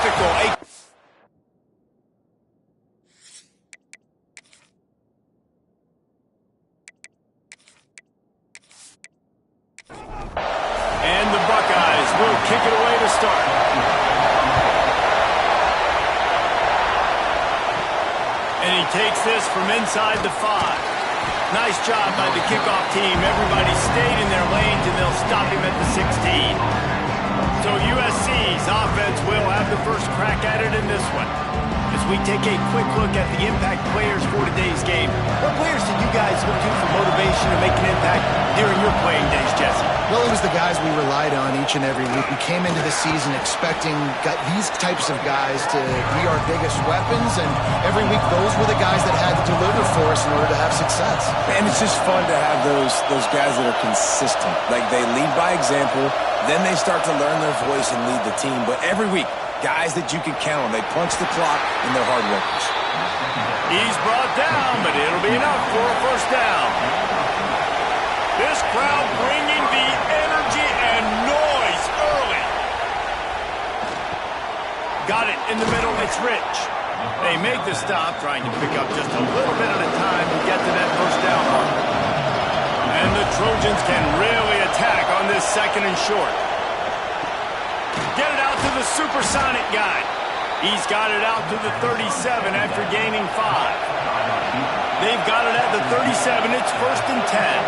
spectacle. And the Buckeyes will kick it away to start. And he takes this from inside the 5. Nice job by the kickoff team. Everybody stayed in their lanes, and they'll stop him at the 16. So USC's offense will have the first crack at it in this one. As we take a quick look at the impact players for today's game, what players did you guys look to for motivation to make an impact during your playing days, Jesse? Well, it was the guys we relied on each and every week. We came into the season expecting these types of guys to be our biggest weapons, and every week those were the guys that had to deliver for us in order to have success. And it's just fun to have those guys that are consistent. Like, they lead by example, then they start to learn their voice and lead the team. But every week, guys that you can count on. They punch the clock, and they're hard workers. He's brought down, but it'll be enough for a first down. This crowd bringing the energy and noise early. Got it in the middle. It's Rich. They make the stop, trying to pick up just a little bit at a time to get to that first down mark. And the Trojans can really attack on this second and short. Get it out to the supersonic guy. He's got it out to the 37 after gaining 5. They've got it at the 37. It's 1st and 10.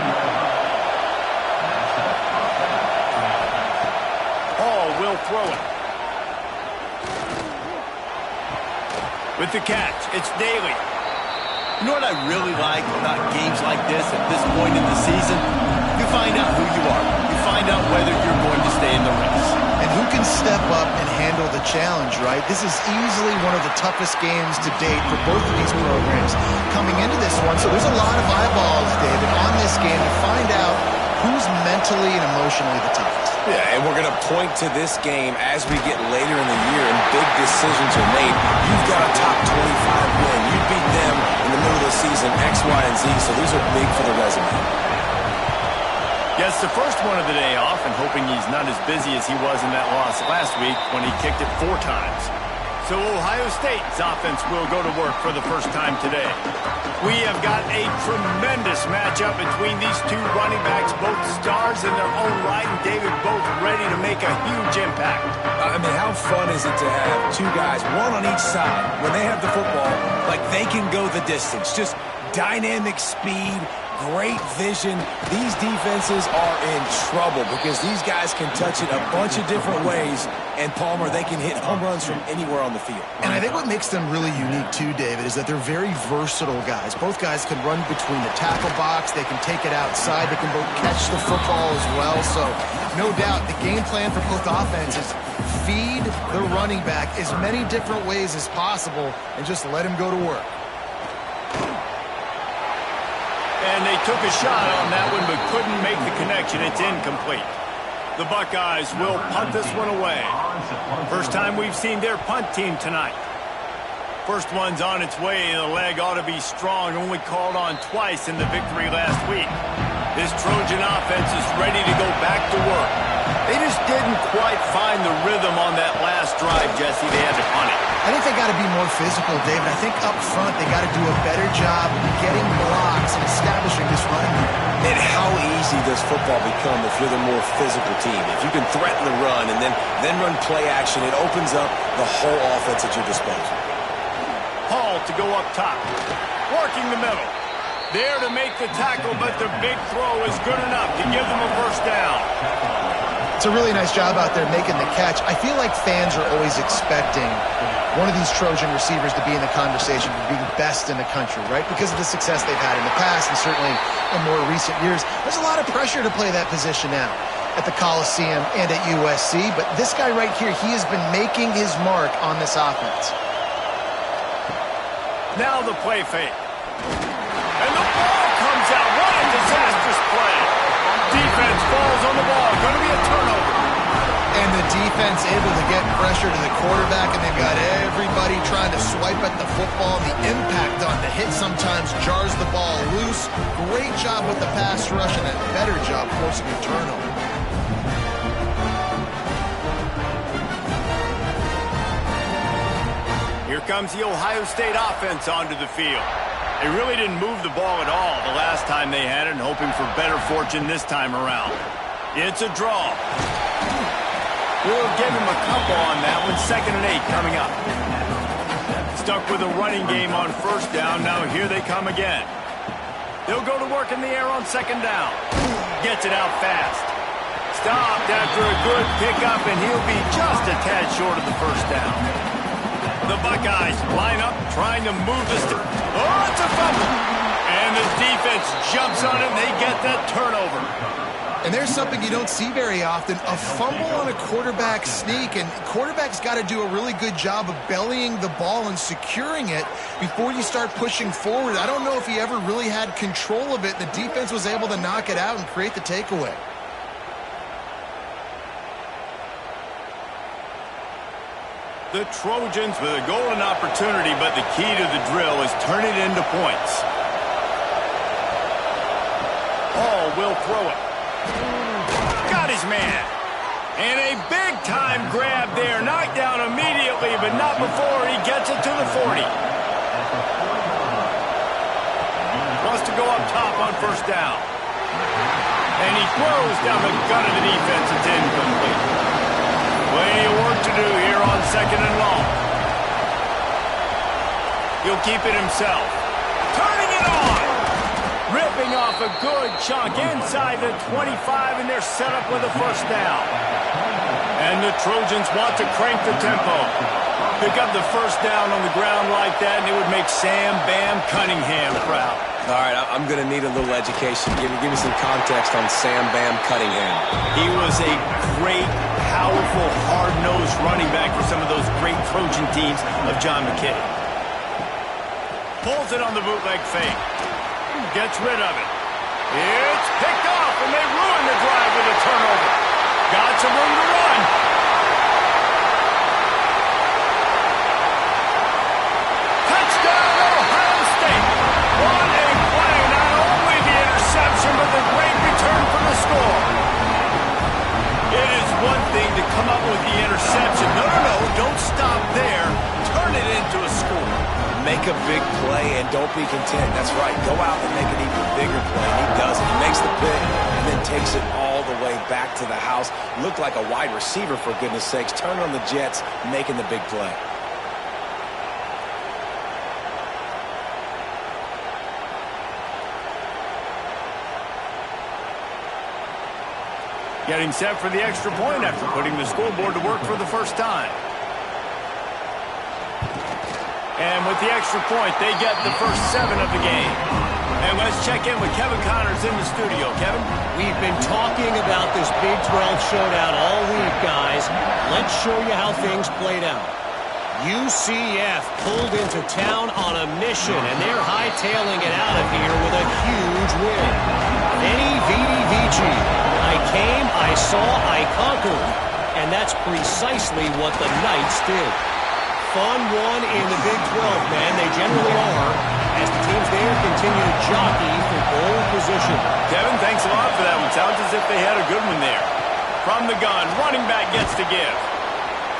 Hall will throw it. With the catch, it's Daly. You know what I really like about games like this at this point in the season? You find out who you are. You find out whether you're going to stay in the race. And who can step up and handle the challenge, right? This is easily one of the toughest games to date for both of these programs coming into this one. So there's a lot of eyeballs, David, on this game to find out who's mentally and emotionally the toughest. Yeah, and we're going to point to this game as we get later in the year and big decisions are made. You've got a top 25 win. You beat them in the middle of the season, X, Y, and Z, so these are big for the resume. Gets the first one of the day off and hoping he's not as busy as he was in that loss last week when he kicked it 4 times. So Ohio State's offense will go to work for the first time today. We have got a tremendous matchup between these two running backs, both stars in their own right, and David, both ready to make a huge impact. I mean, how fun is it to have two guys, one on each side, when they have the football, like they can go the distance. Just dynamic speed, great vision. These defenses are in trouble because these guys can touch it a bunch of different ways, and Palmer, they can hit home runs from anywhere on the field. And I think what makes them really unique too, David, is that they're very versatile guys. Both guys can run between the tackle box, they can take it outside, they can both catch the football as well. So no doubt the game plan for both offenses, feed the running back as many different ways as possible and just let him go to work. And they took a shot on that one but couldn't make the connection. It's incomplete. The Buckeyes will punt this one away. First time we've seen their punt team tonight. First one's on its way. The leg ought to be strong. Only called on twice in the victory last week. This Trojan offense is ready to go back to work. They just didn't quite find the rhythm on that last drive, Jesse. They had to punt it. I think they got to be more physical, David. I think up front they got to do a better job getting blocks and establishing this running game. And how easy does football become if you're the more physical team? If you can threaten the run and then run play action, it opens up the whole offense at your disposal. Hall to go up top. Working the middle. There to make the tackle, but the big throw is good enough to give them a first down. It's a really nice job out there making the catch. I feel like fans are always expecting one of these Trojan receivers to be in the conversation for being best in the country, right? Because of the success they've had in the past and certainly in more recent years. There's a lot of pressure to play that position now at the Coliseum and at USC. But this guy right here, he has been making his mark on this offense. Now the play fake. And the ball comes out. What a disastrous play. Defense falls on the ball. Going to be a turnover. And the defense able to get pressure to the quarterback, and they've got everybody trying to swipe at the football. The impact on the hit sometimes jars the ball loose. Great job with the pass rush and a better job forcing a turnover. Here comes the Ohio State offense onto the field. They really didn't move the ball at all the last time they had it, and hoping for better fortune this time around. It's a draw. We'll give him a couple on that one. 2nd and 8 coming up. Stuck with a running game on 1st down. Now here they come again. They'll go to work in the air on 2nd down. Gets it out fast. Stopped after a good pickup, and he'll be just a tad short of the 1st down. The Buckeyes line up, trying to move this. Oh, it's a fumble. And the defense jumps on it, and they get that turnover. And there's something you don't see very often, a fumble on a quarterback sneak, and quarterback's got to do a really good job of bellying the ball and securing it before you start pushing forward. I don't know if he ever really had control of it. The defense was able to knock it out and create the takeaway. The Trojans with a golden opportunity, but the key to the drill is turn it into points. Hall will throw it. Got his man. And a big-time grab there. Knocked down immediately, but not before he gets it to the 40. Wants to go up top on 1st down. And he throws down the gut of the defense. It's incomplete. Plenty of work to do here on 2nd and long. He'll keep it himself. Turning it on. Ripping off a good chunk inside the 25, and they're set up with a 1st down. And the Trojans want to crank the tempo. Pick up the 1st down on the ground like that, and it would make Sam Bam Cunningham proud. All right, I'm going to need a little education. Give me some context on Sam Bam Cunningham. He was a great, powerful, hard-nosed running back for some of those great Trojan teams of John McKay. Pulls it on the bootleg fake. Gets rid of it. It's picked off, and they ruin the drive with a turnover. Got some room to run. Touchdown, Ohio State. What a play. Not only the interception, but the great return for the score. It is one thing to come up with the interception. No, don't stop there. Turn it into a score. Make a big play and don't be content. That's right. Go out and make an even bigger play. And he does it. He makes the pick and then takes it all the way back to the house. Looked like a wide receiver, for goodness sakes. Turn on the Jets, making the big play. Getting set for the extra point after putting the scoreboard to work for the 1st time. And with the extra point, they get the first 7 of the game. And let's check in with Kevin Connors in the studio. Kevin? We've been talking about this Big 12 showdown all week, guys. Let's show you how things played out. UCF pulled into town on a mission, and they're hightailing it out of here with a huge win. Veni, Vidi, Vici. I came, I saw, I conquered. And that's precisely what the Knights did. Fun one in the Big 12, man. They generally are, as the teams there continue to jockey for bowl position. Kevin, thanks a lot for that one. Sounds as if they had a good one there. From the gun, running back gets to give.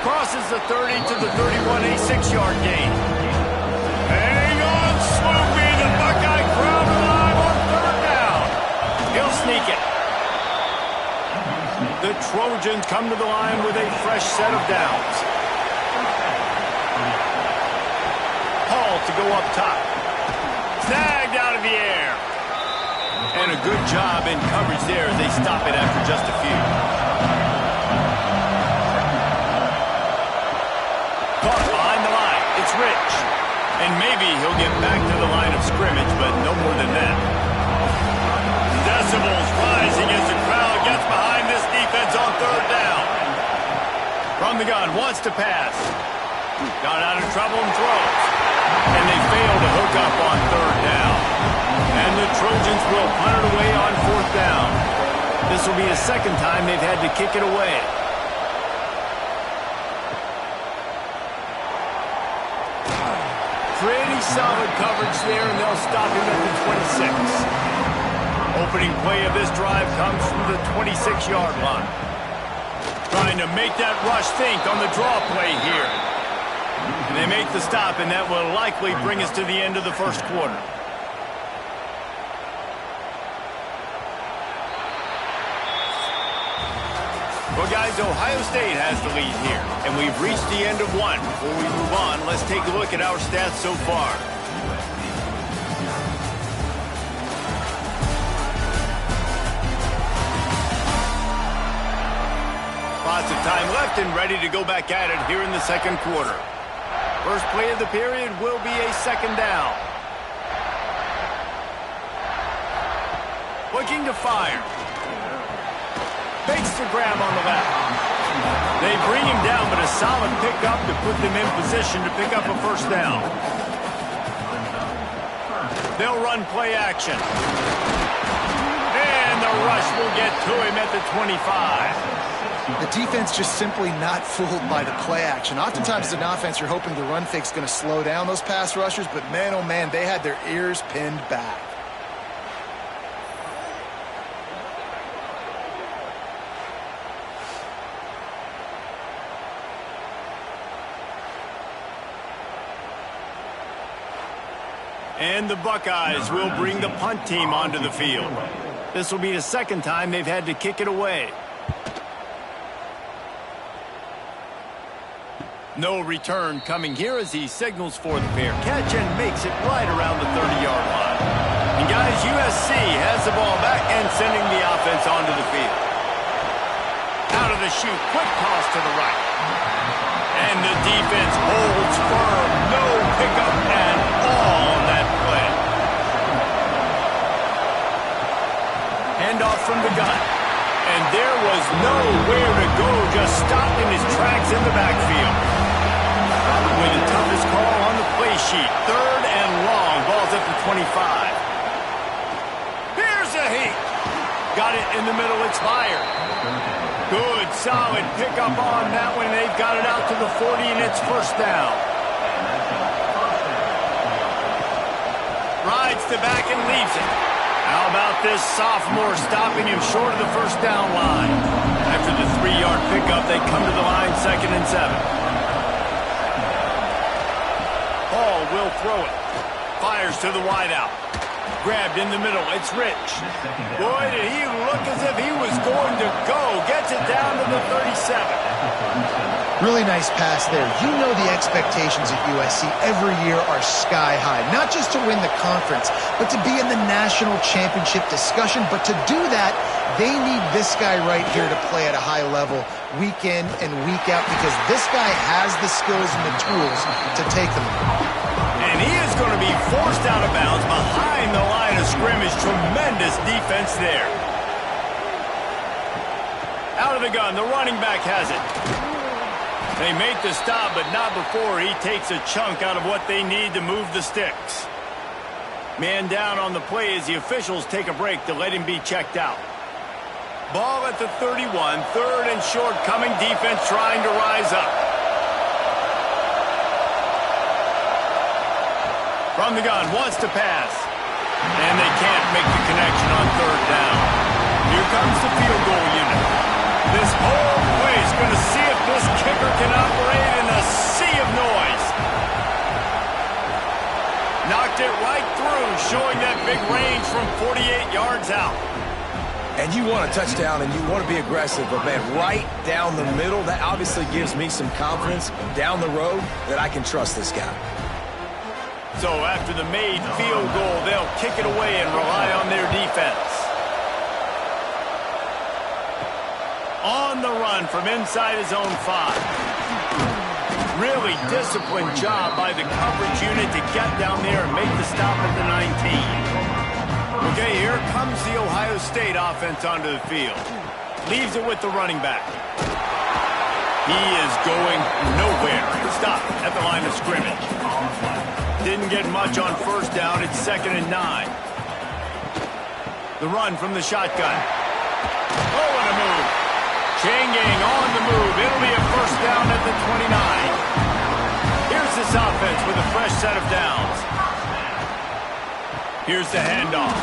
Crosses the 30 to the 31, a 6-yard gain. Hang on, Swoopy. The Buckeye crowd alive on 3rd down. He'll sneak it. The Trojans come to the line with a fresh set of downs. Hall to go up top. Snagged out of the air. And a good job in coverage there as they stop it after just a few. Caught behind the line. It's Rich. And maybe he'll get back to the line of scrimmage, but no more than that. Decibels rising as the crowd gets behind this defense on 3rd down. From the gun, wants to pass. Got out of trouble and throws. And they fail to hook up on 3rd down. And the Trojans will punt it away on 4th down. This will be the 2nd time they've had to kick it away. Pretty solid coverage there, and they'll stop him at the 26. Opening play of this drive comes from the 26-yard line. Trying to make that rush think on the draw play here. And they make the stop, and that will likely bring us to the end of the first quarter. Well, guys, Ohio State has the lead here, and we've reached the end of one. Before we move on, let's take a look at our stats so far. Lots of time left and ready to go back at it here in the second quarter. First play of the period will be a second down. Looking to fire. Fakes the grab on the left. They bring him down, but a solid pickup to put them in position to pick up a first down. They'll run play action. And the rush will get to him at the 25. The defense just simply not fooled by the play action. Oftentimes as an offense, you're hoping the run fake's going to slow down those pass rushers, but man, oh man, they had their ears pinned back. And the Buckeyes will bring the punt team onto the field. This will be the second time they've had to kick it away. No return coming here as he signals for the fair catch and makes it right around the 30-yard line. And guys, USC has the ball back and sending the offense onto the field. Out of the chute, quick toss to the right. And the defense holds firm. No pickup at all on that play. Handoff from the gun. And there was nowhere to go, just stopped in his tracks in the backfield. Probably the toughest call on the play sheet. Third and long. Ball's at the 25. Here's a heat. Got it in the middle. It's fired. Good, solid pickup on that one. They've got it out to the 40, and it's first down. Rides the back and leaves it. How about this sophomore stopping him short of the first down line? After the 3-yard pickup, they come to the line, 2nd and 7. Hall will throw it. Fires to the wideout. Grabbed in the middle. It's Rich. Boy, did he look as if he was going to go. Gets it down to the 37. Really nice pass there. You know the expectations at USC every year are sky high. Not just to win the conference, but to be in the national championship discussion. But to do that, they need this guy right here to play at a high level week in and week out because this guy has the skills and the tools to take them. And he is going to be forced out of bounds behind the line of scrimmage. Tremendous defense there. Out of the gun, the running back has it. They make the stop, but not before he takes a chunk out of what they need to move the sticks. Man down on the play as the officials take a break to let him be checked out. Ball at the 31, third and short coming, defense trying to rise up. From the gun, wants to pass. And they can't make the connection on third down. Here comes the field goal unit. This whole play is going to see if this kicker can operate in a sea of noise. Knocked it right through, showing that big range from 48 yards out. And you want a touchdown and you want to be aggressive, but man, right down the middle, that obviously gives me some confidence down the road that I can trust this guy. So after the made field goal, they'll kick it away and rely on their defense. On the run from inside his own 5. Really disciplined job by the coverage unit to get down there and make the stop at the 19. Okay, here comes the Ohio State offense onto the field. Leaves it with the running back. He is going nowhere. Stop at the line of scrimmage. Didn't get much on first down. It's 2nd and 9. The run from the shotgun. Oh, what a move. Chain gang on the move. It'll be a first down at the 29. Here's this offense with a fresh set of downs. Here's the handoff.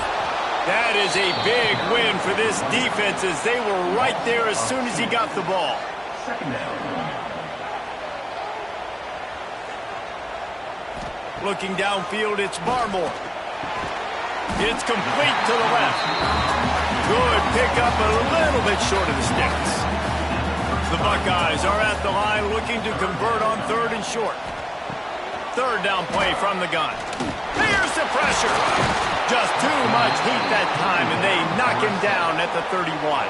That is a big win for this defense as they were right there as soon as he got the ball. Looking downfield, it's Barmore. It's complete to the left. Good pickup, a little bit short of the sticks. The Buckeyes are at the line looking to convert on 3rd and short. 3rd down play from the gun. Here's the pressure. Just too much heat that time, and they knock him down at the 31.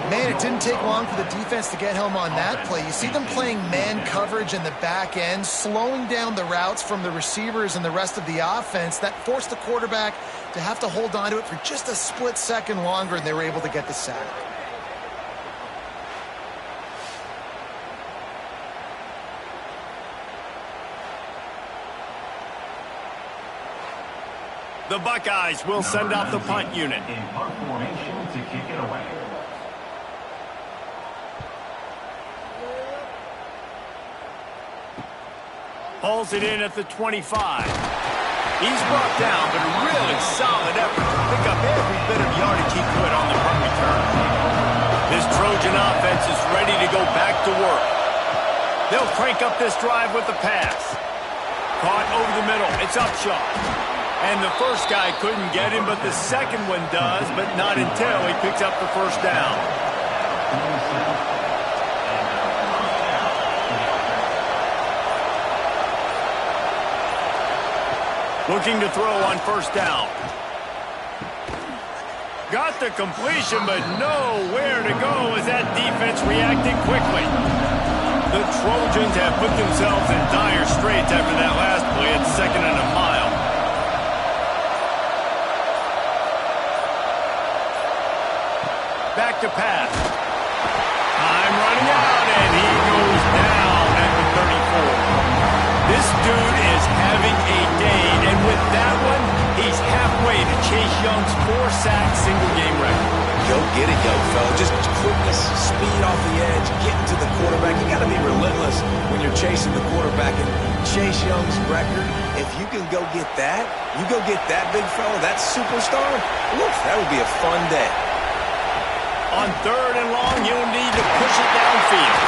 Man, it didn't take long for the defense to get home on that play. You see them playing man coverage in the back end, slowing down the routes from the receivers and the rest of the offense. That forced the quarterback to have to hold on to it for just a split second longer, and they were able to get the sack. The Buckeyes will send out the punt unit. In punt formation to kick it away. Hauls it in at the 25. He's brought down, but a really solid effort to pick up every bit of yardage he could on the punt return. This Trojan offense is ready to go back to work. They'll crank up this drive with the pass. Caught over the middle. It's Upshaw. And the first guy couldn't get him, but the second one does, but not until he picks up the first down. Looking to throw on first down. Got the completion, but nowhere to go as that defense reacted quickly. The Trojans have put themselves in dire straits after that last play at 2nd and a mile. Back to pass. Time running out, and he goes down at the 34. This dude is having a day, and with that one, he's halfway to Chase Young's 4-sack single-game record. Go get it, young fella. Just quickness, speed off the edge, getting to the quarterback. You got to be relentless when you're chasing the quarterback. And Chase Young's record, if you can go get that, you go get that big fella, that superstar, oof, that would be a fun day. On 3rd and long, you'll need to push it downfield.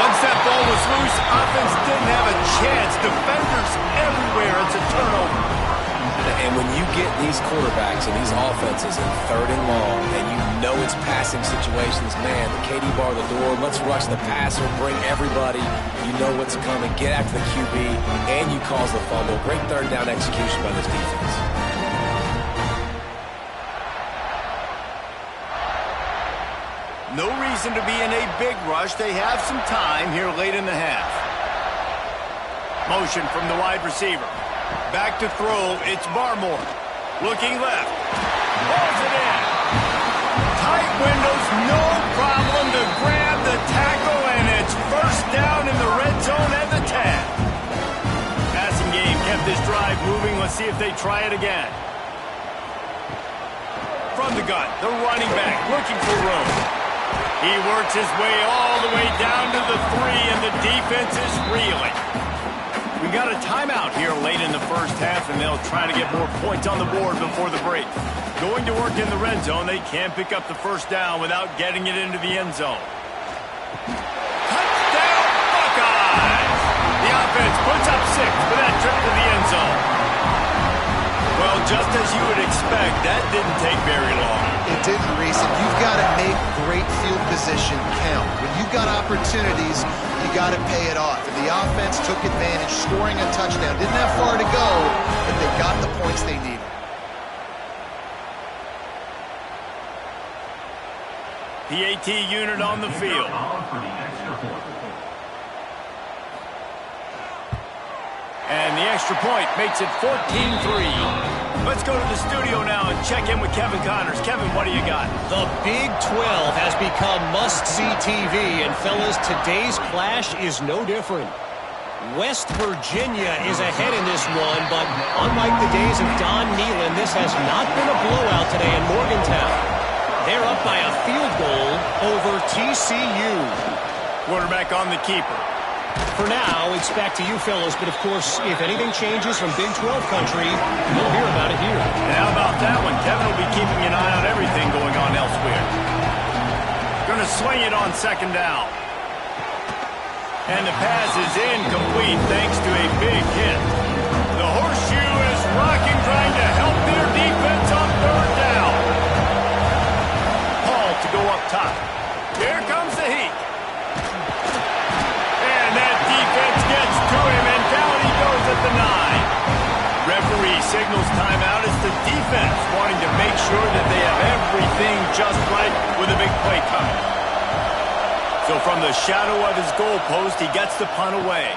Once that ball was loose, offense didn't have a chance. Defenders everywhere. It's a turnover. And when you get these quarterbacks and these offenses in 3rd and long, and you know it's passing situations, man, the KD bar the door, let's rush the passer, bring everybody. You know what's coming. Get after the QB, and you cause the fumble. Great 3rd down execution by this defense. No reason to be in a big rush. They have some time here late in the half. Motion from the wide receiver. Back to throw. It's Barmore. Looking left. Pulls it in. Tight windows, no problem to grab the tackle, and it's first down in the red zone at the 10. Passing game kept this drive moving. Let's see if they try it again. From the gun, the running back looking for room. He works his way all the way down to the 3, and the defense is reeling. We got a timeout here late in the first half, and they'll try to get more points on the board before the break. Going to work in the red zone, they can't pick up the first down without getting it into the end zone. Touchdown, Buckeyes! The offense puts up 6 for that trip to the end zone. Well, just as you would expect, that didn't take very long. It didn't, Reese, and you've got to make great field position count. When you've got opportunities, you got to pay it off. And the offense took advantage, scoring a touchdown. Didn't have far to go, but they got the points they needed. PAT unit on the field. And the extra point makes it 14-3. Let's go to the studio now and check in with Kevin Connors. Kevin, what do you got? The Big 12 has become must-see TV, and fellas, today's clash is no different. West Virginia is ahead in this one, but unlike the days of Don Nehlen, this has not been a blowout today in Morgantown. They're up by a field goal over TCU. Quarterback on the keeper. For now, it's back to you fellas, but of course, if anything changes from Big 12 country, you'll hear about it here. And how about that one? Kevin will be keeping an eye on everything going on elsewhere. Going to swing it on 2nd down. And the pass is incomplete thanks to a big hit. The horseshoe is rocking, trying to help their defense on third down. Paul to go up top. Here comes the heat. And that defense gets to him, and down he goes at the 9. Referee signals timeout. It's the defense wanting to make sure that they have everything just right with a big play coming. So from the shadow of his goalpost, he gets the punt away.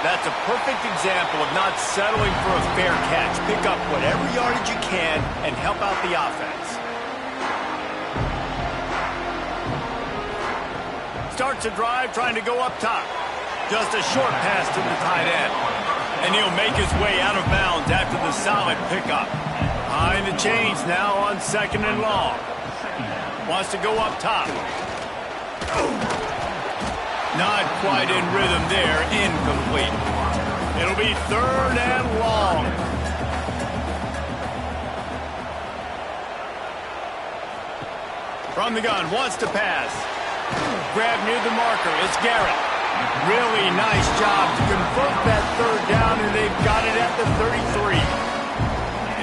That's a perfect example of not settling for a fair catch. Pick up whatever yardage you can and help out the offense. Starts a drive trying to go up top. Just a short pass to the tight end. And he'll make his way out of bounds after the solid pickup. Behind the chains now on 2nd and long. Wants to go up top. Not quite in rhythm there. Incomplete. It'll be 3rd and long. From the gun, wants to pass. Grab near the marker. It's Garrett. Really nice job to convert that 3rd down, and they've got it at the 33.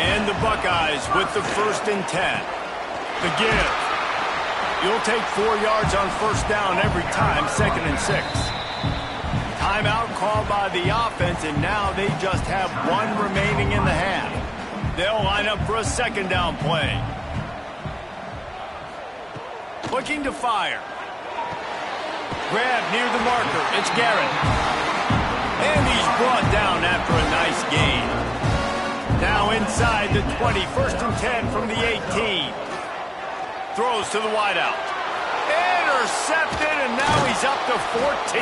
And the Buckeyes with the 1st and 10. The give. You'll take 4 yards on 1st down every time, 2nd and 6. Timeout called by the offense, and now they just have 1 remaining in the half. They'll line up for a 2nd down play. Looking to fire. Grab near the marker. It's Garrett. And he's brought down after a nice gain. Now inside the 20, 1st and 10 from the 18. Throws to the wideout. Intercepted, and now he's up to 14.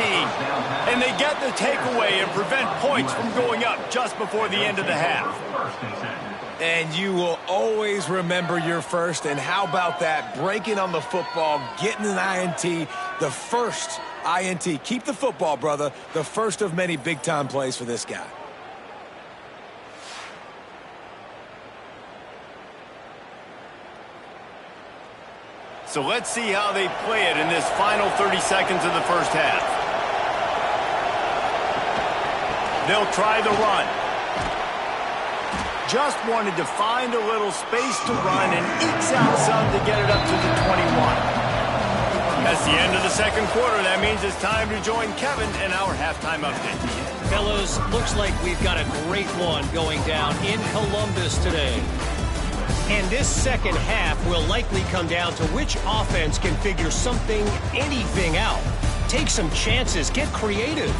And they get the takeaway and prevent points from going up just before the end of the half. And you will always remember your first. And how about that? Breaking on the football, getting an INT, the first INT. Keep the football, brother. The first of many big-time plays for this guy. So let's see how they play it in this final 30 seconds of the first half. They'll try the run. Just wanted to find a little space to run and ekes out some to get it up to the 21. That's the end of the 2nd quarter. That means it's time to join Kevin in our halftime update. Fellas, looks like we've got a great one going down in Columbus today. And this 2nd half will likely come down to which offense can figure something, anything out. Take some chances, get creative.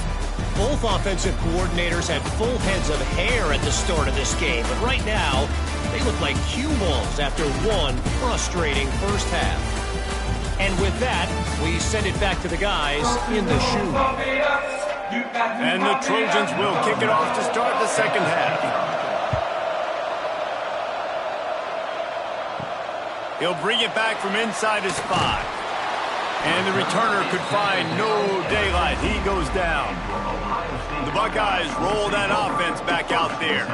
Both offensive coordinators had full heads of hair at the start of this game, but right now, they look like cue balls after one frustrating first half. And with that, we send it back to the guys in the shoe. And the Trojans will kick it off to start the 2nd half. He'll bring it back from inside his 5. And the returner could find no daylight. He goes down. The Buckeyes roll that offense back out there.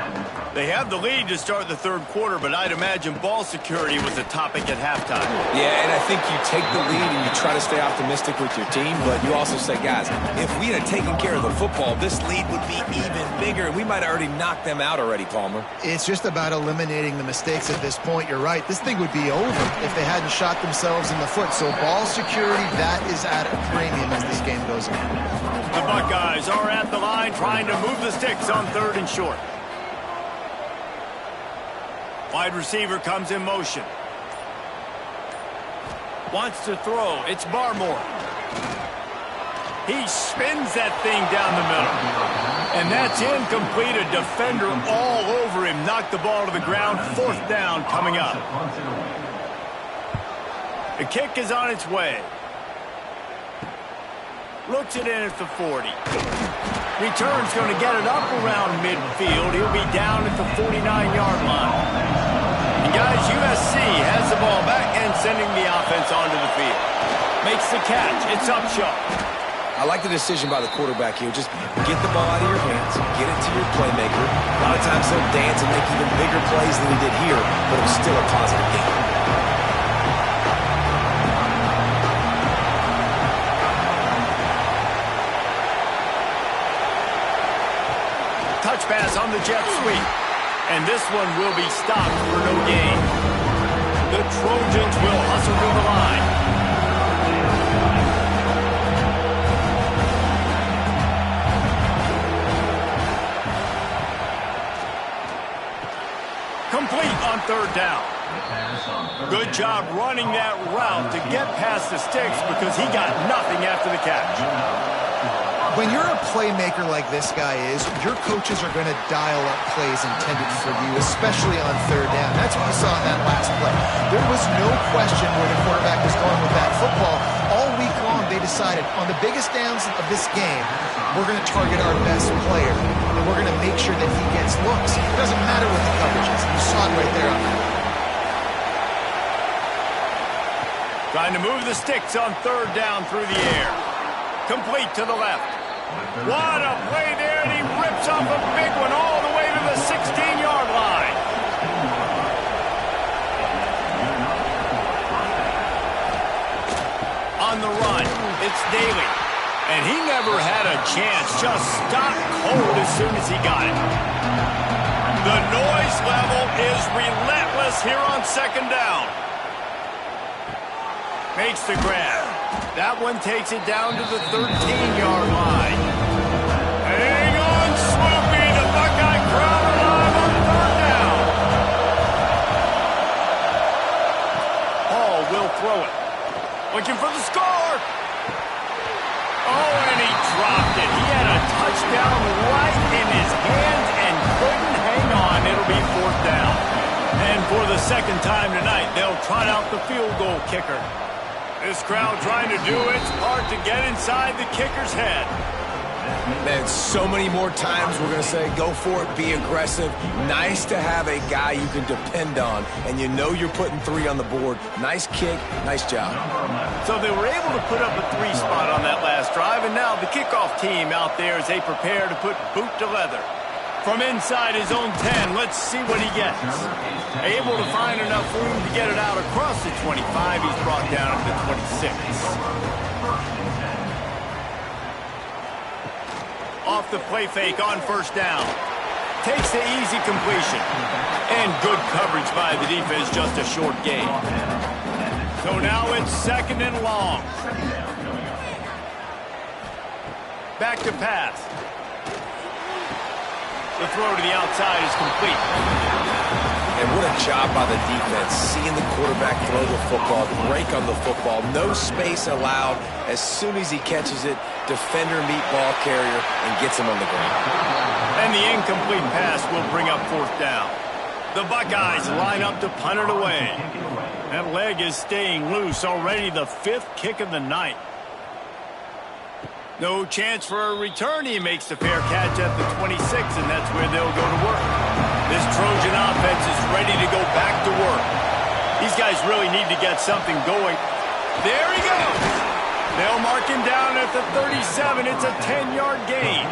They have the lead to start the 3rd quarter, but I'd imagine ball security was a topic at halftime. Yeah, and I think you take the lead and you try to stay optimistic with your team, but you also say, guys, if we had taken care of the football, this lead would be even bigger, and we might have already knocked them out already, Palmer. It's just about eliminating the mistakes at this point. You're right. This thing would be over if they hadn't shot themselves in the foot. So ball security, that is at a premium as this game goes on. The Buckeyes are at the line trying to move the sticks on 3rd and short. Wide receiver comes in motion. Wants to throw. It's Barmore. He spins that thing down the middle. And that's incomplete. A defender all over him. Knocked the ball to the ground. 4th down coming up. The kick is on its way. Looks it in at the 40. Return's going to get it up around midfield. He'll be down at the 49-yard line. And guys, USC has the ball back and sending the offense onto the field. Makes the catch. It's Upshaw. I like the decision by the quarterback here. Just get the ball out of your hands, get it to your playmaker. A lot of times he'll dance and make even bigger plays than he did here, but it was still a positive game. And this one will be stopped for no gain. The Trojans will hustle to the line. Complete on third down. Good job running that route to get past the sticks because he got nothing after the catch. When you're a playmaker like this guy is, your coaches are going to dial up plays intended for you, especially on third down. That's what we saw in that last play. There was no question where the quarterback was going with that football. All week long, they decided on the biggest downs of this game, we're going to target our best player, and we're going to make sure that he gets looks. It doesn't matter what the coverage is. You saw it right there on that. Trying to move the sticks on third down through the air. Complete to the left. What a play there, and he rips off a big one all the way to the 16-yard line. On the run, it's Daly. And he never had a chance, just stopped cold as soon as he got it. The noise level is relentless here on second down. Makes the grab. That one takes it down to the 13-yard line. Hang on, Swoopy. The Buckeye crowd alive on third down. Hall will throw it. Looking for the score. Oh, and he dropped it. He had a touchdown right in his hands and couldn't hang on. It'll be fourth down. And for the second time tonight, they'll trot out the field goal kicker. This crowd trying to do its part to get inside the kicker's head. Man, so many more times we're going to say, go for it, be aggressive. Nice to have a guy you can depend on, and you know you're putting three on the board. Nice kick, nice job. So they were able to put up a three spot on that last drive, and now the kickoff team out there as they prepare to put boot to leather. From inside his own 10, let's see what he gets. Able to find enough room to get it out across the 25. He's brought down at the 26. Off the play fake on first down. Takes the easy completion. And good coverage by the defense, just a short gain. So now it's second and long. Back to pass. The throw to the outside is complete. And what a job by the defense, seeing the quarterback throw the football, break on the football, no space allowed. As soon as he catches it, defender meet ball carrier and gets him on the ground. And the incomplete pass will bring up fourth down. The Buckeyes line up to punt it away. That leg is staying loose, already the fifth kick of the night. No chance for a return. He makes the fair catch at the 26, and that's where they'll go to work. This Trojan offense is ready to go back to work. These guys really need to get something going. There he goes. They'll mark him down at the 37. It's a 10-yard gain.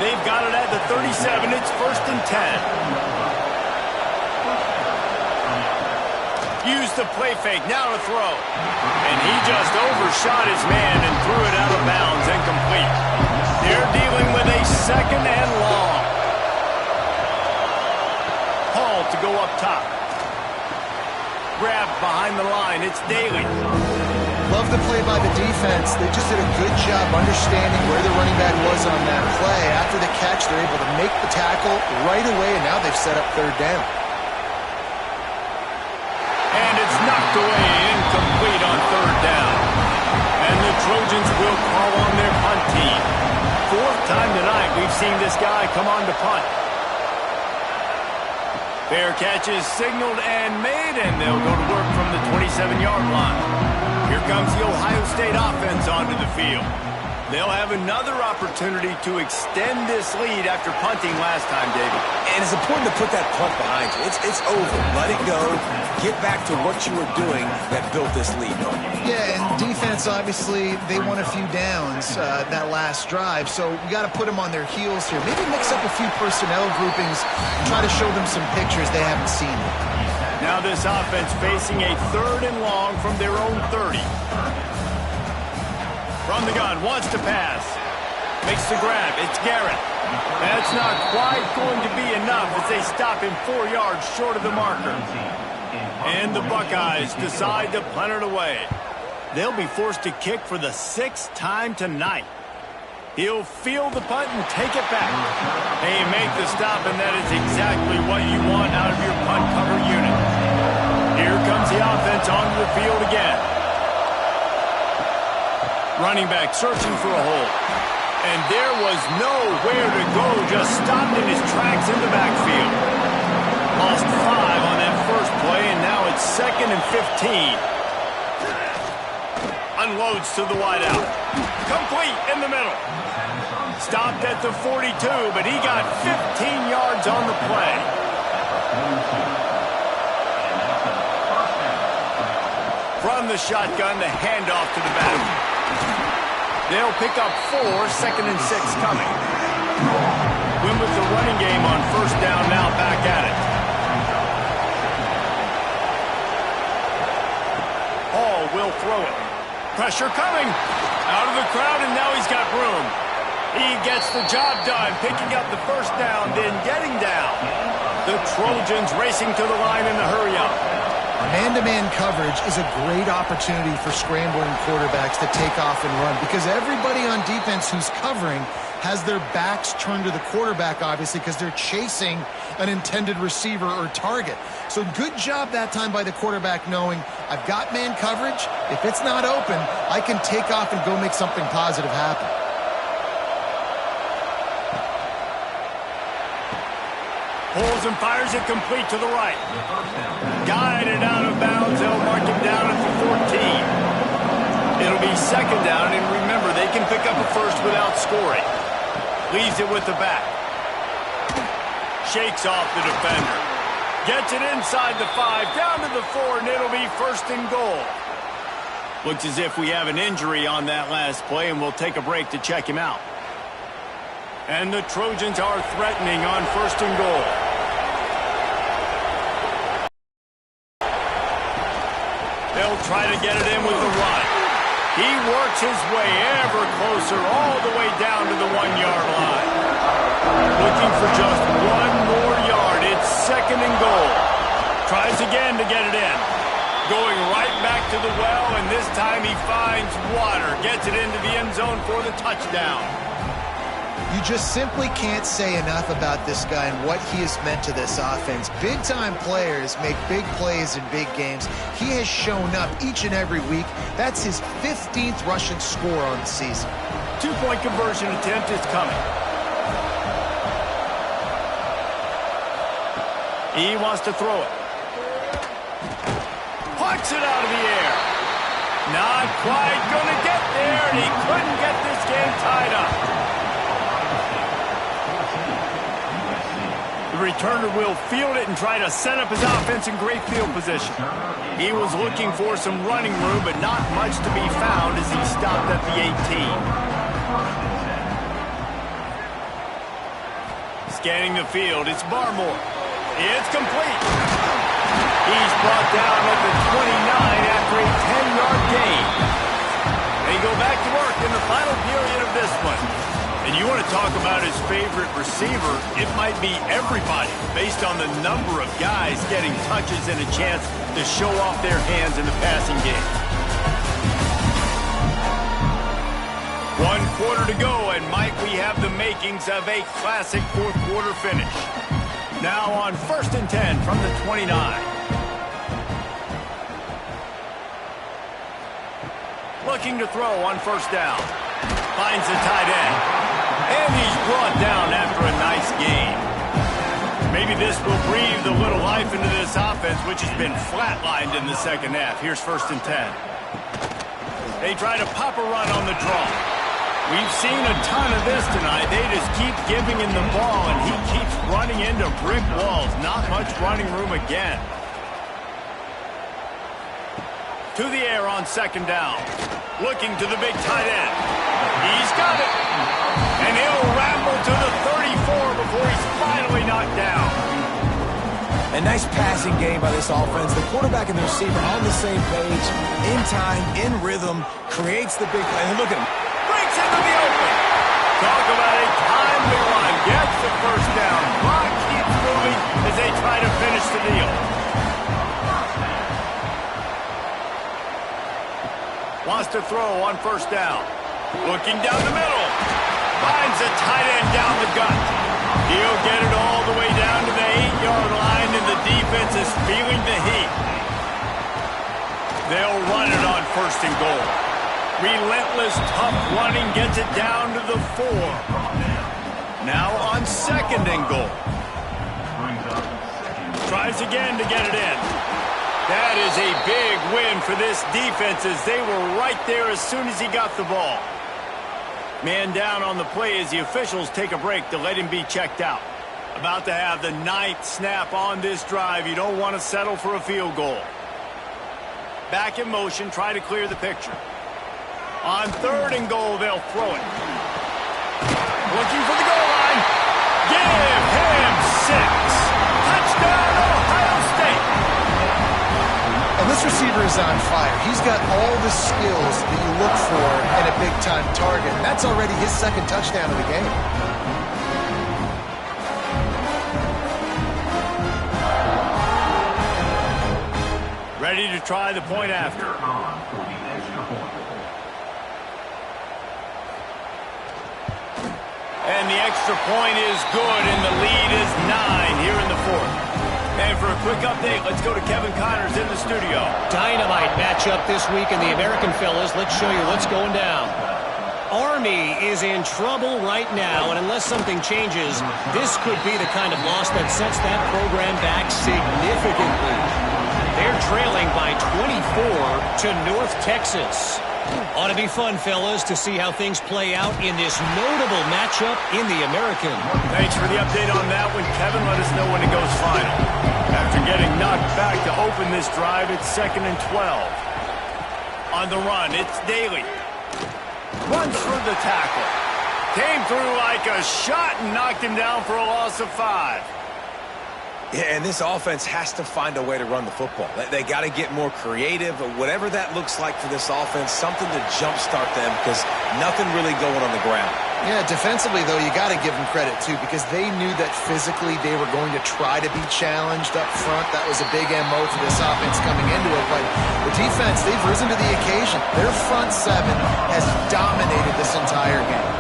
They've got it at the 37. It's first and 10. Used the play fake, now to throw. And he just overshot his man and threw it out of bounds, incomplete. They're dealing with a second and long. Hall to go up top. Grabbed behind the line, it's Daly. Love the play by the defense. They just did a good job understanding where the running back was on that play. After the catch, they're able to make the tackle right away, and now they've set up third down. And it's knocked away, incomplete on third down. And the Trojans will call on their punt team. Fourth time tonight we've seen this guy come on to punt. Fair catch is signaled and made, and they'll go to work from the 27-yard line. Here comes the Ohio State offense onto the field. They'll have another opportunity to extend this lead after punting last time, David. And it's important to put that punt behind you. It's over. Let it go. Get back to what you were doing that built this lead. Yeah, and defense, obviously, they won a few downs that last drive, so we got to put them on their heels here. Maybe mix up a few personnel groupings and try to show them some pictures they haven't seen yet. Now this offense facing a third and long from their own 30. From the gun, wants to pass. Makes the grab. It's Garrett. That's not quite going to be enough as they stop him 4 yards short of the marker. And the Buckeyes decide to punt it away. They'll be forced to kick for the 6th time tonight. He'll field the punt and take it back. They make the stop, and that is exactly what you want out of your punt cover unit. Here comes the offense onto the field again. Running back searching for a hole. And there was nowhere to go, just stopped in his tracks in the backfield. Lost 5 on that first play, and now it's 2nd and 15. Unloads to the wideout. Complete in the middle. Stopped at the 42, but he got 15 yards on the play. From the shotgun, the handoff to the back. They'll pick up 4, 2nd and 6 coming. Win with the running game on first down, now back at it. Hall will throw it. Pressure coming. Out of the crowd, and now he's got room. He gets the job done, picking up the first down, then getting down. The Trojans racing to the line in the hurry-up. Man-to-man coverage is a great opportunity for scrambling quarterbacks to take off and run because everybody on defense who's covering has their backs turned to the quarterback, obviously, because they're chasing an intended receiver or target. So good job that time by the quarterback knowing, I've got man coverage. If it's not open, I can take off and go make something positive happen. Pulls and fires it complete to the right. Guided out of bounds. They'll mark him down at the 14. It'll be 2nd down, and remember, they can pick up a first without scoring. Leaves it with the back. Shakes off the defender. Gets it inside the 5, down to the 4, and it'll be 1st and goal. Looks as if we have an injury on that last play, and we'll take a break to check him out. And the Trojans are threatening on 1st and goal. They'll try to get it in with the run. He works his way ever closer all the way down to the 1-yard line. Looking for just 1 more yard. It's 2nd and goal. Tries again to get it in. Going right back to the well, and this time he finds water. Gets it into the end zone for the touchdown. You just simply can't say enough about this guy and what he has meant to this offense. Big-time players make big plays in big games. He has shown up each and every week. That's his 15th rushing score on the season. 2-point conversion attempt is coming. He wants to throw it. Pucks it out of the air. Not quite going to get there, and he couldn't get this game tied up. The returner will field it and try to set up his offense in great field position. He was looking for some running room, but not much to be found as he stopped at the 18. Scanning the field, it's Barmore. It's complete. He's brought down at the 29 after a 10-yard gain. They go back to work in the final period of this one. And you want to talk about his favorite receiver, it might be everybody based on the number of guys getting touches and a chance to show off their hands in the passing game. 1 quarter to go, and might we have the makings of a classic 4th quarter finish. Now on 1st and 10 from the 29. Looking to throw on 1st down. Finds the tight end. And he's brought down after a nice game. Maybe this will breathe a little life into this offense, which has been flatlined in the 2nd half. Here's 1st and 10. They try to pop a run on the draw. We've seen a ton of this tonight. They just keep giving him the ball, and he keeps running into brick walls. Not much running room again. To the air on 2nd down. Looking to the big tight end. He's got it. And he'll ramble to the 34 before he's finally knocked down. A nice passing game by this offense. The quarterback and the receiver on the same page, in time, in rhythm, creates the big play. And look at him. Breaks into the open. Talk about a timely run. Gets the first down. Clock keeps moving as they try to finish the deal. Wants to throw on first down. Looking down the middle. Finds a tight end down the gut. He'll get it all the way down to the 8-yard line, and the defense is feeling the heat. They'll run it on first and goal. Relentless, tough running gets it down to the 4. Now on second and goal. Tries again to get it in. That is a big win for this defense as they were right there as soon as he got the ball. Man down on the play as the officials take a break to let him be checked out. About to have the 9th snap on this drive. You don't want to settle for a field goal. Back in motion, try to clear the picture. On third and goal, they'll throw it. Looking for the goal line. Give him 6. Touchdown, Ohio State. And this receiver is on fire. He's got all the skills that you look for in a big-time target. And that's already his 2nd touchdown of the game. Ready to try the point after. And the extra point is good, and the lead is 9 here in the 4th. And for a quick update, let's go to Kevin Connors in the studio. Dynamite matchup this week in the American, fellas. Let's show you what's going down. Army is in trouble right now, and unless something changes, this could be the kind of loss that sets that program back significantly. They're trailing by 24 to North Texas. Ought to be fun, fellas, to see how things play out in this notable matchup in the American. Thanks for the update on that one, Kevin. Let us know when it goes final. After getting knocked back to open this drive, it's 2nd and 12. On the run, it's Daly. Runs through the tackle. Came through like a shot and knocked him down for a loss of 5. Yeah, and this offense has to find a way to run the football. They got to get more creative, or whatever that looks like for this offense, something to jumpstart them because nothing really going on the ground. Yeah, defensively, though, you got to give them credit, too, because they knew that physically they were going to try to be challenged up front. That was a big MO for this offense coming into it. But the defense, they've risen to the occasion. Their front 7 has dominated this entire game.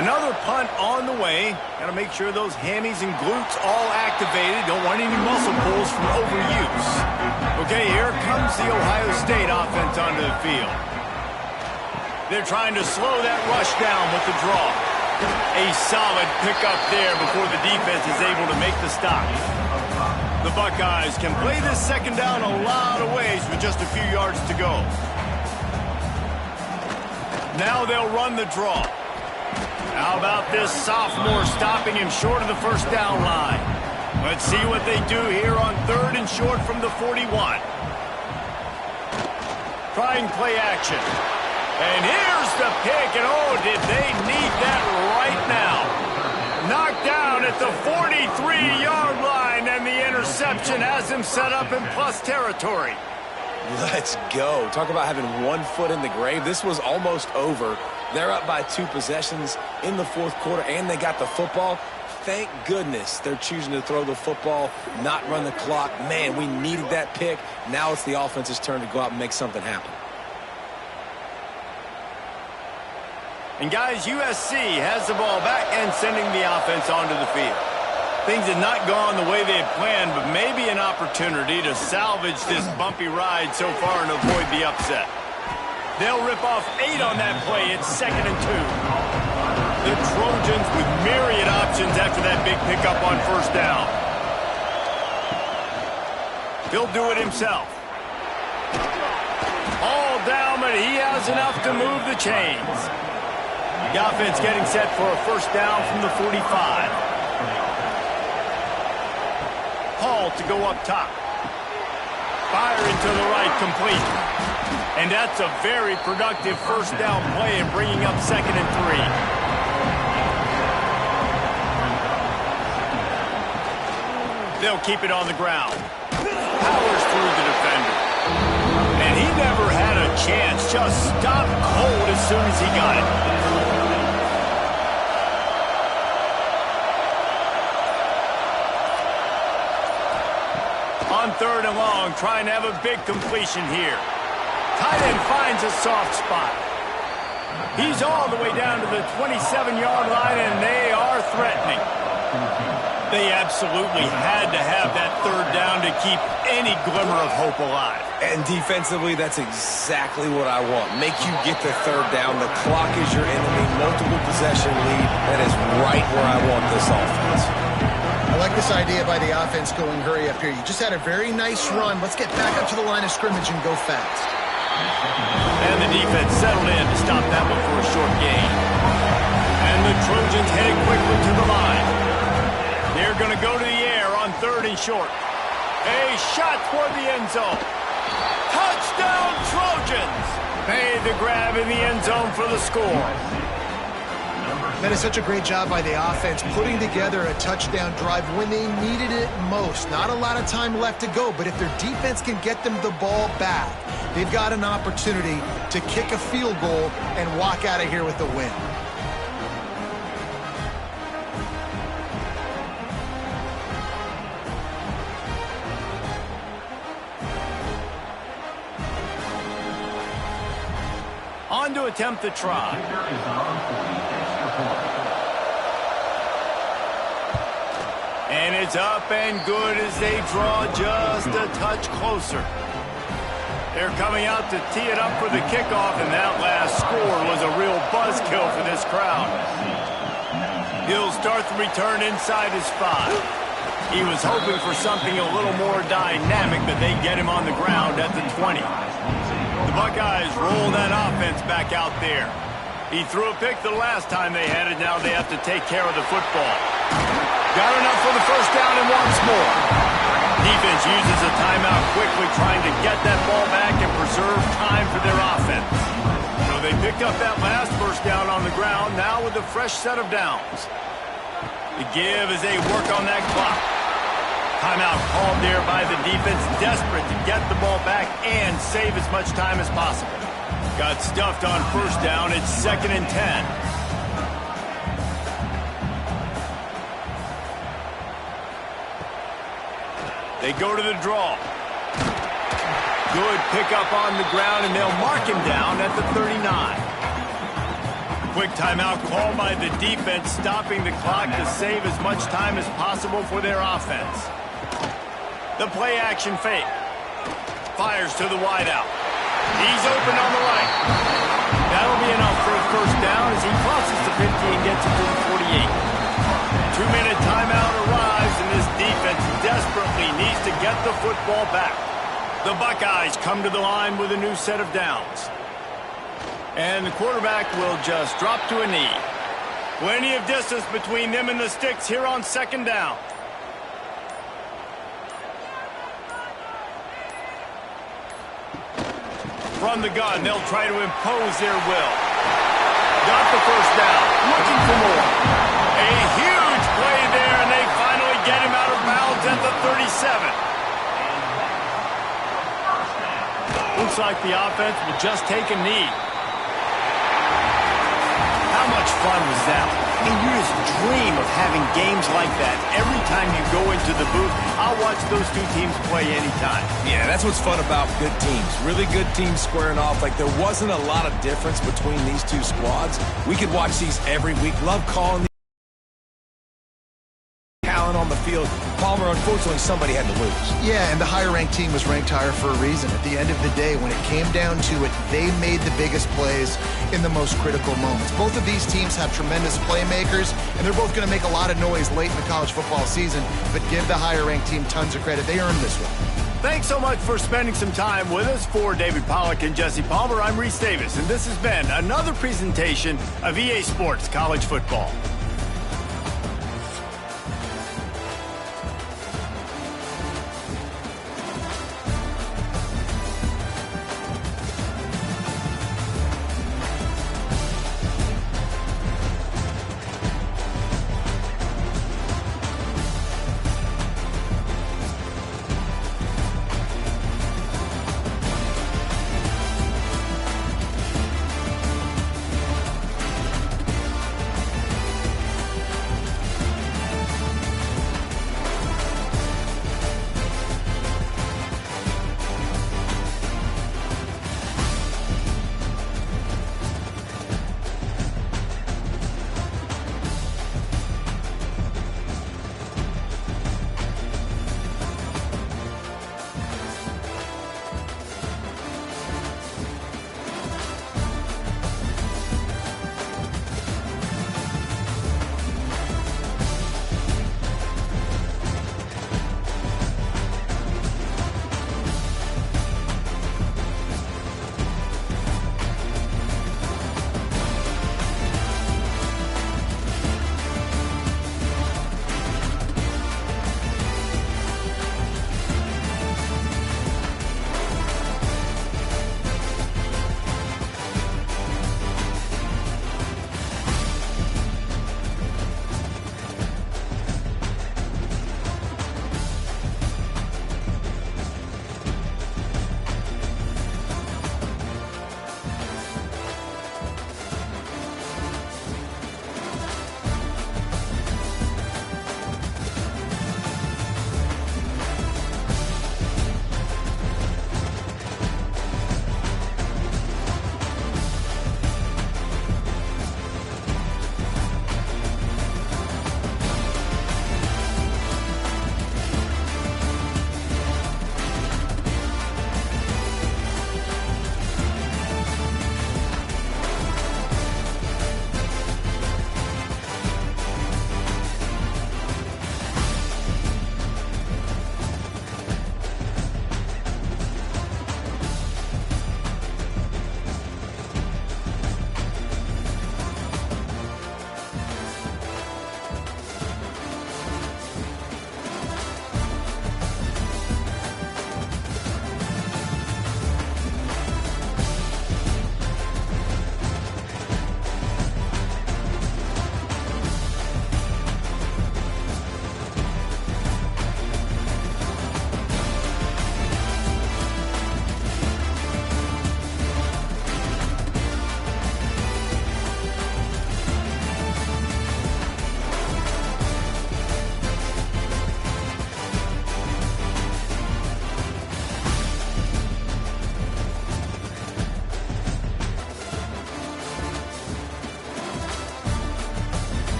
Another punt on the way. Got to make sure those hammies and glutes all activated. Don't want any muscle pulls from overuse. Okay, here comes the Ohio State offense onto the field. They're trying to slow that rush down with the draw. A solid pickup there before the defense is able to make the stop. The Buckeyes can play this 2nd down a lot of ways with just a few yards to go. Now they'll run the draw. How about this sophomore stopping him short of the first down line? Let's see what they do here on 3rd and short from the 41. Trying play action. And here's the pick, and oh, did they need that right now. Knocked down at the 43-yard line, and the interception has him set up in plus territory. Let's go. Talk about having 1 foot in the grave. This was almost over. They're up by 2 possessions in the 4th quarter, and they got the football. Thank goodness they're choosing to throw the football, not run the clock. Man, we needed that pick. Now it's the offense's turn to go out and make something happen. And guys, USC has the ball back and sending the offense onto the field. Things had not gone the way they had planned, but maybe an opportunity to salvage this bumpy ride so far and avoid the upset. They'll rip off 8 on that play. It's 2nd and 2. The Trojans with myriad options after that big pickup on first down. He'll do it himself. All down, but he has enough to move the chains. The offense getting set for a first down from the 45. Hall to go up top. Fire into the right, complete. And that's a very productive first down play and bringing up 2nd and 3. They'll keep it on the ground. Powers through the defender. And he never had a chance. Just stopped cold as soon as he got it. 3rd and long, trying to have a big completion here. Tight end finds a soft spot. He's all the way down to the 27-yard line, and they are threatening. They absolutely had to have that 3rd down to keep any glimmer of hope alive. And defensively, that's exactly what I want. Make you get the 3rd down. The clock is your enemy. Multiple possession lead. That is right where I want this offense. I like this idea by the offense going hurry up here. You just had a very nice run. Let's get back up to the line of scrimmage and go fast. And the defense settled in to stop that one for a short gain. And the Trojans headed quickly to the line. They're going to go to the air on 3rd and short. A shot toward the end zone. Touchdown, Trojans! Made the grab in the end zone for the score. That is such a great job by the offense, putting together a touchdown drive when they needed it most. Not a lot of time left to go, but if their defense can get them the ball back, they've got an opportunity to kick a field goal and walk out of here with a win. On to attempt the try. And it's up and good as they draw just a touch closer. They're coming out to tee it up for the kickoff, and that last score was a real buzzkill for this crowd. He'll start the return inside his 5. He was hoping for something a little more dynamic, but they get him on the ground at the 20. The Buckeyes roll that offense back out there. He threw a pick the last time they had it. Now they have to take care of the football. Got enough for the 1st down and wants more. Defense uses a timeout quickly, trying to get that ball back and preserve time for their offense. So they picked up that last 1st down on the ground, now with a fresh set of downs. The give as they work on that clock. Timeout called there by the defense, desperate to get the ball back and save as much time as possible. Got stuffed on 1st down. It's 2nd and 10. They go to the draw. Good pickup on the ground, and they'll mark him down at the 39. Quick timeout called by the defense, stopping the clock to save as much time as possible for their offense. The play-action fake. Fires to the wideout. He's open on the right. That'll be enough for a 1st down as he crosses the 50 and gets it to the 48. 2-minute timeout arrives, and this defense desperately needs to get the football back. The Buckeyes come to the line with a new set of downs. And the quarterback will just drop to a knee. Plenty of distance between them and the sticks here on 2nd down. From the gun, they'll try to impose their will. Got the 1st down, looking for more. A huge play there, and they finally get him out of bounds at the 37. Looks like the offense will just take a knee. How much fun was that? I mean, you just dream of having games like that. Every time you go into the booth, I'll watch those 2 teams play anytime. Yeah, that's what's fun about good teams. Really good teams squaring off. Like, there wasn't a lot of difference between these 2 squads. We could watch these every week. Love calling the talent on the field. Palmer, unfortunately, somebody had to lose. Yeah, and the higher-ranked team was ranked higher for a reason. At the end of the day, when it came down to it, they made the biggest plays in the most critical moments. Both of these teams have tremendous playmakers, and they're both going to make a lot of noise late in the college football season, but give the higher-ranked team tons of credit. They earned this one. Thanks so much for spending some time with us. For David Pollack and Jesse Palmer, I'm Reese Davis, and this has been another presentation of EA Sports College Football.